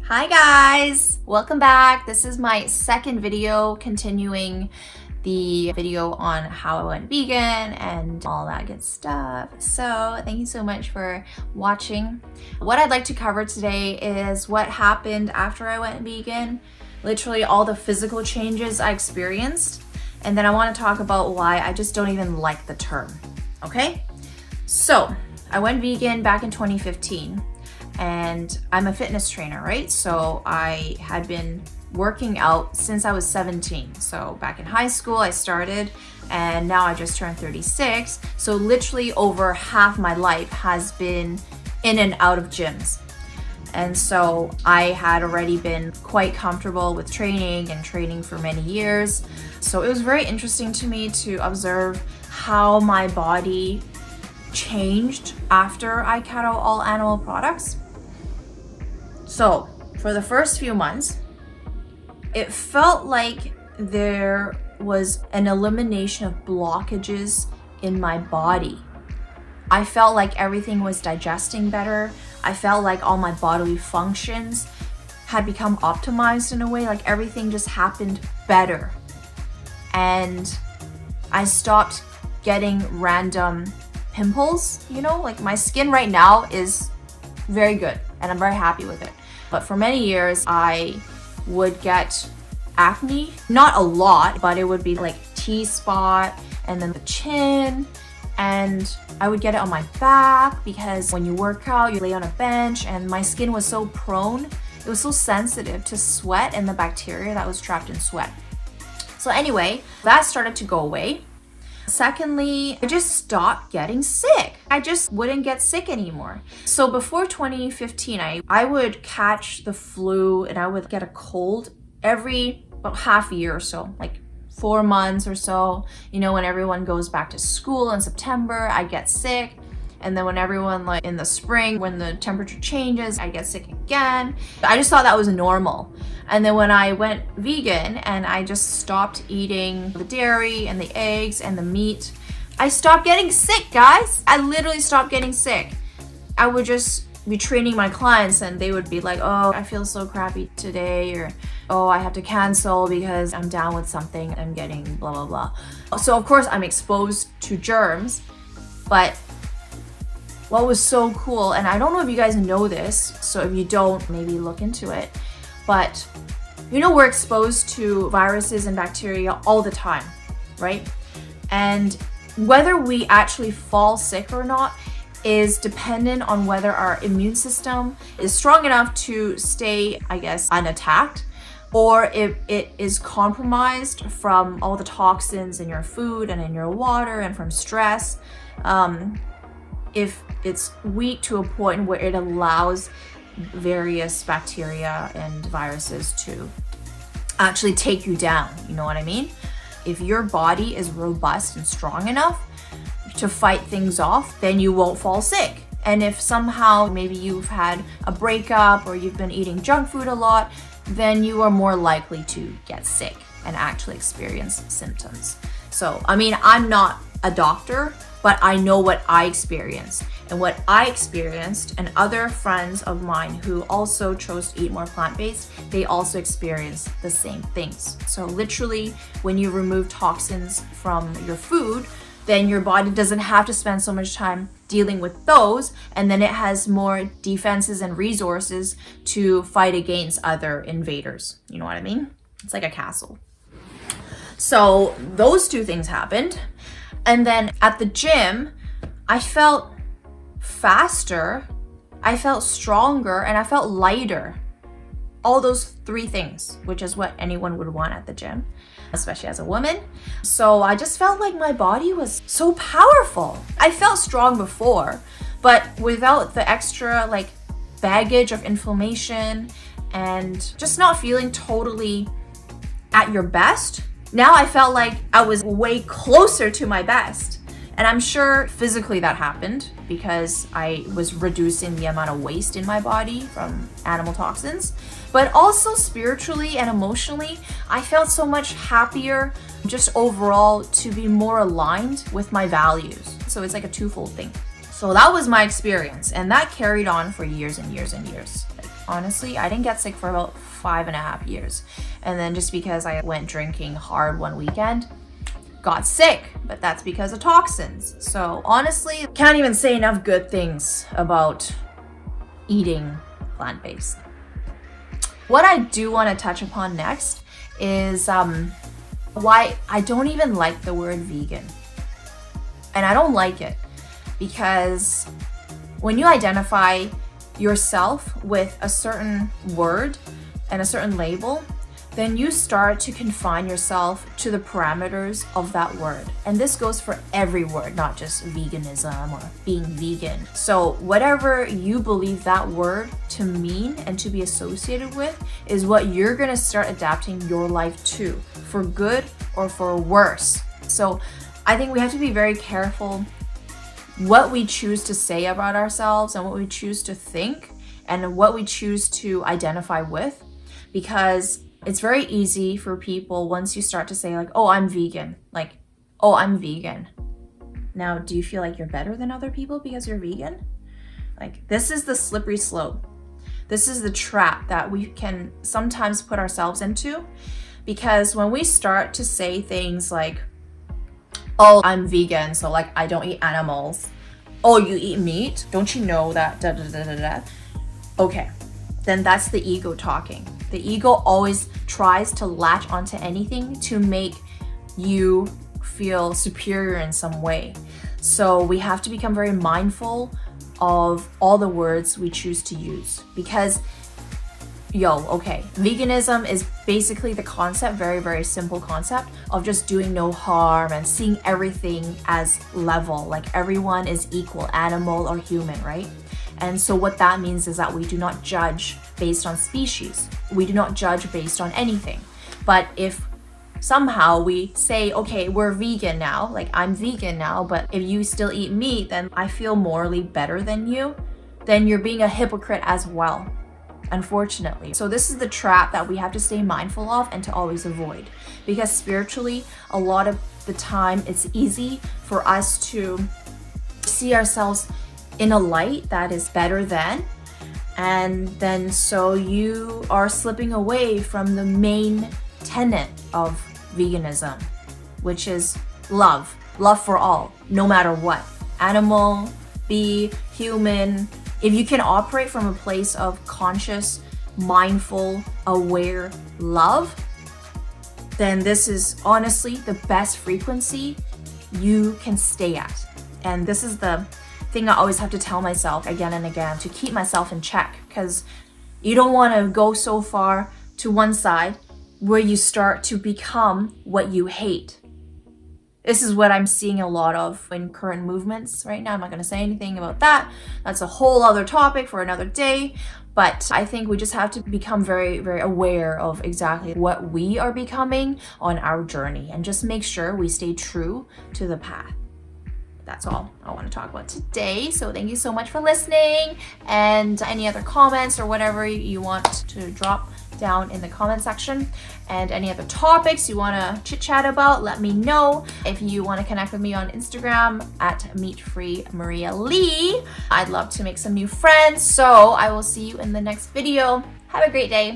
Hi guys, welcome back. This is my second video continuing the video on how I went vegan and all that good stuff. So thank you so much for watching. What I'd like to cover today is what happened after I went vegan, literally all the physical changes I experienced, and then I want to talk about why I just don't even like the term, okay? So I went vegan back in 2015. And I'm a fitness trainer, right? So I had been working out since I was 17. So back in high school, I started, and now I just turned 36. So literally over half my life has been in and out of gyms. And so I had already been quite comfortable with training for many years. So it was very interesting to me to observe how my body changed after I cut out all animal products. So for the first few months, it felt like there was an elimination of blockages in my body. I felt like everything was digesting better. I felt like all my bodily functions had become optimized in a way, like everything just happened better. And I stopped getting random pimples, like my skin right now is very good and I'm very happy with it. But for many years, I would get acne, not a lot, but it would be like T-spot and then the chin, and I would get it on my back because when you work out, you lay on a bench, and my skin was so prone, it was so sensitive to sweat and the bacteria that was trapped in sweat. So anyway, that started to go away. Secondly, I just stopped getting sick. I just wouldn't get sick anymore. So before 2015, I would catch the flu and I would get a cold every about half a year or so, like 4 months or so. When everyone goes back to school in September, I get sick. And then when everyone, like in the spring, when the temperature changes, I get sick again. I just thought that was normal. And then when I went vegan and I just stopped eating the dairy and the eggs and the meat, I stopped getting sick, guys. I literally stopped getting sick. I would just be training my clients and they would be like, oh, I feel so crappy today, or oh, I have to cancel because I'm down with something, I'm getting blah, blah, blah. So of course I'm exposed to germs, but what was so cool, and I don't know if you guys know this, so if you don't, maybe look into it, but we're exposed to viruses and bacteria all the time, right? And whether we actually fall sick or not is dependent on whether our immune system is strong enough to stay, unattacked, or if it is compromised from all the toxins in your food and in your water and from stress. If it's weak to a point where it allows various bacteria and viruses to actually take you down, you know what I mean? If your body is robust and strong enough to fight things off, then you won't fall sick. And if somehow maybe you've had a breakup or you've been eating junk food a lot, then you are more likely to get sick and actually experience symptoms. So, I'm not a doctor, but I know what I experienced. And what I experienced, and other friends of mine who also chose to eat more plant-based, they also experienced the same things. So literally, when you remove toxins from your food, then your body doesn't have to spend so much time dealing with those, and then it has more defenses and resources to fight against other invaders. You know what I mean? It's like a castle. So those two things happened. And then at the gym, I felt faster, I felt stronger, and I felt lighter. All those three things, which is what anyone would want at the gym, especially as a woman. So I just felt like my body was so powerful. I felt strong before, but without the extra baggage of inflammation and just not feeling totally at your best. Now I felt like I was way closer to my best. And I'm sure physically that happened because I was reducing the amount of waste in my body from animal toxins. But also spiritually and emotionally, I felt so much happier just overall to be more aligned with my values. So it's like a twofold thing. So that was my experience, and that carried on for years and years and years. honestly. I didn't get sick for about 5.5 years. And then just because I went drinking hard one weekend, got sick, but that's because of toxins. So honestly, can't even say enough good things about eating plant-based. What I do want to touch upon next is why I don't even like the word vegan. And I don't like it because when you identify yourself with a certain word and a certain label, then you start to confine yourself to the parameters of that word. And this goes for every word, not just veganism or being vegan. So whatever you believe that word to mean and to be associated with is what you're gonna start adapting your life to, for good or for worse. So I think we have to be very careful what we choose to say about ourselves and what we choose to think and what we choose to identify with, because it's very easy for people once you start to say like, oh, I'm vegan. Like, oh, I'm vegan. Now, do you feel like you're better than other people because you're vegan? Like, this is the slippery slope. This is the trap that we can sometimes put ourselves into, because when we start to say things like, oh, I'm vegan, so like I don't eat animals. Oh, you eat meat? Don't you know that? Da, da, da, da, da. Okay, then that's the ego talking. The ego always tries to latch onto anything to make you feel superior in some way. So we have to become very mindful of all the words we choose to use, because veganism is basically the concept, very, very simple concept of just doing no harm and seeing everything as level, like everyone is equal, animal or human, right? And so what that means is that we do not judge based on species. We do not judge based on anything. But if somehow we say, okay, we're vegan now, like I'm vegan now, but if you still eat meat, then I feel morally better than you, then you're being a hypocrite as well, unfortunately. So this is the trap that we have to stay mindful of and to always avoid, because spiritually, a lot of the time it's easy for us to see ourselves in a light that is better than, and then so you are slipping away from the main tenet of veganism, which is love for all, no matter what, animal, bee, human. If you can operate from a place of conscious, mindful, aware love, then this is honestly the best frequency you can stay at. And this is the thing I always have to tell myself again and again to keep myself in check, because you don't want to go so far to one side where you start to become what you hate. This is what I'm seeing a lot of in current movements right now. I'm not going to say anything about that. That's a whole other topic for another day. But I think we just have to become very, very aware of exactly what we are becoming on our journey and just make sure we stay true to the path. That's all I want to talk about today. So thank you so much for listening, and any other comments or whatever you want to drop down in the comment section, and any other topics you want to chit chat about, let me know. If you want to connect with me on Instagram at meatfreemarialee, I'd love to make some new friends. So I will see you in the next video. Have a great day.